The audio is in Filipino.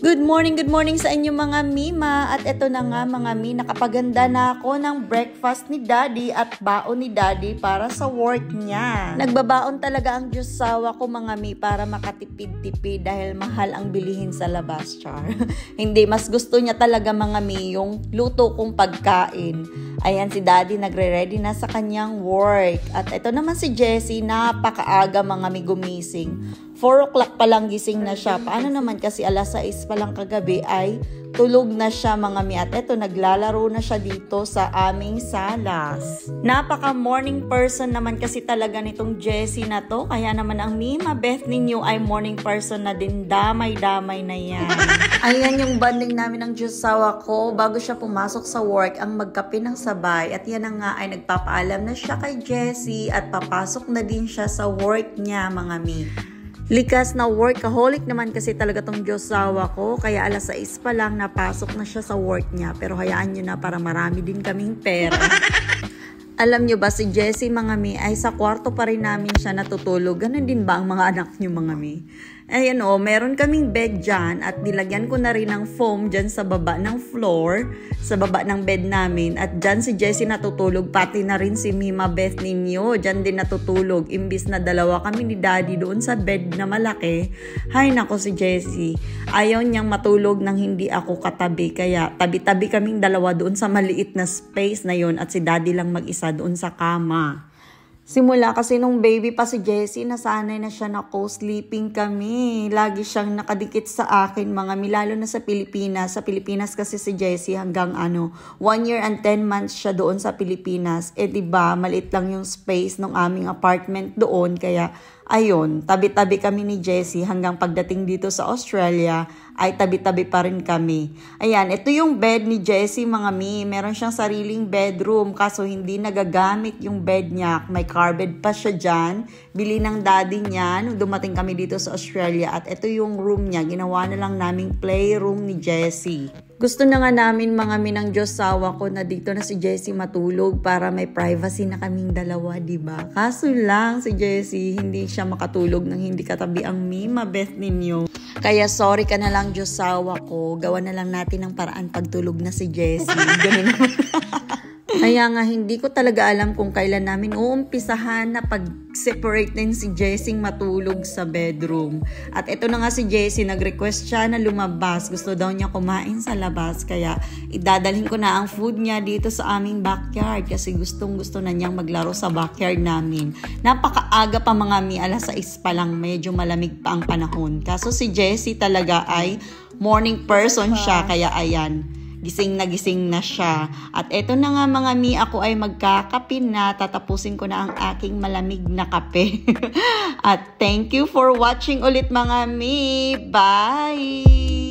Good morning sa inyo mga Mima. At eto na nga mga Mi, nakapaganda na ako ng breakfast ni Daddy at baon ni Daddy para sa work niya. Nagbabaon talaga ang Diyosawa ko mga Mi para makatipid-tipid dahil mahal ang bilihin sa labas, char. Hindi, mas gusto niya talaga mga Mi yung luto kong pagkain. Ayan si Daddy nagre-ready na sa kanyang work. At eto naman si Jessie, napakaaga mga Mi gumising. 4 o'clock pa lang gising na siya. Paano naman kasi alas 6 pa lang kagabi ay tulog na siya mga Mi. At eto, naglalaro na siya dito sa aming salas. Napaka morning person naman kasi talaga nitong Jessie na to. Kaya naman ang Mima Beth ninyo ay morning person na din. Damay-damay na yan. Ayan yung bonding namin ng Diyosawa ko. Bago siya pumasok sa work, ang magkape ng sabay. At yan na nga ay nagpapaalam na siya kay Jessie at papasok na din siya sa work niya mga Mi. Likas na workaholic naman kasi talaga tong Diyosawa ko. Kaya alas 6 pa lang napasok na siya sa work niya. Pero hayaan nyo na para marami din kaming pera. Alam nyo ba si Jessie mga Mi ay sa kwarto pa rin namin siya natutulog. Ganon din ba ang mga anak nyo mga Mi? Ayan o, meron kaming bed dyan at nilagyan ko na rin ng foam dyan sa baba ng floor, sa baba ng bed namin. At dyan si Jessie natutulog, pati na rin si Mima Beth ninyo. Dyan din natutulog, imbis na dalawa kami ni Daddy doon sa bed na malaki. Hay nako si Jessie, ayaw niyang matulog nang hindi ako katabi. Kaya tabi-tabi kaming dalawa doon sa maliit na space na yon at si Daddy lang mag-isa doon sa kama. Simula kasi nung baby pa si Jessie, nasanay na siya na co-sleeping kami. Lagi siyang nakadikit sa akin mga Mi, lalo na sa Pilipinas. Sa Pilipinas kasi si Jessie hanggang 1 year and 10 months siya doon sa Pilipinas. Diba, maliit lang yung space ng aming apartment doon. Kaya ayun, tabi-tabi kami ni Jessie hanggang pagdating dito sa Australia ay tabi-tabi pa rin kami. Ayan, ito yung bed ni Jessie mga Mi. Meron siyang sariling bedroom kaso hindi nagagamit yung bed niya. May car bed pa siya dyan. Bili ng daddy niya nung dumating kami dito sa Australia. At ito yung room niya. Ginawa na lang naming playroom ni Jessie. Gusto na nga namin mga Mi ng Diyosawa ko na dito na si Jessie matulog para may privacy na kaming dalawa, diba? Kaso lang si Jessie hindi siya makatulog nang hindi katabi ang Mima Beth ninyo. Kaya sorry ka na lang Diyosawa ko, gawa na lang natin ng paraan pagtulog na si Jessie. Ganun naman. Kaya nga hindi ko talaga alam kung kailan namin uumpisahan na pag-separate din si Jessie matulog sa bedroom. At ito na nga si Jessie, nag-request siya na lumabas. Gusto daw niya kumain sa labas. Kaya idadalhin ko na ang food niya dito sa aming backyard kasi gustong-gusto na niyang maglaro sa backyard namin. Napakaaga pa mga Mi, alas 6 pa lang, medyo malamig pa ang panahon. Kaso si Jessie talaga ay morning person siya, kaya ayan. Gising na siya. At eto na nga mga Mi, ako ay magkakape na. Tatapusin ko na ang aking malamig na kape. At thank you for watching ulit mga Mi. Bye!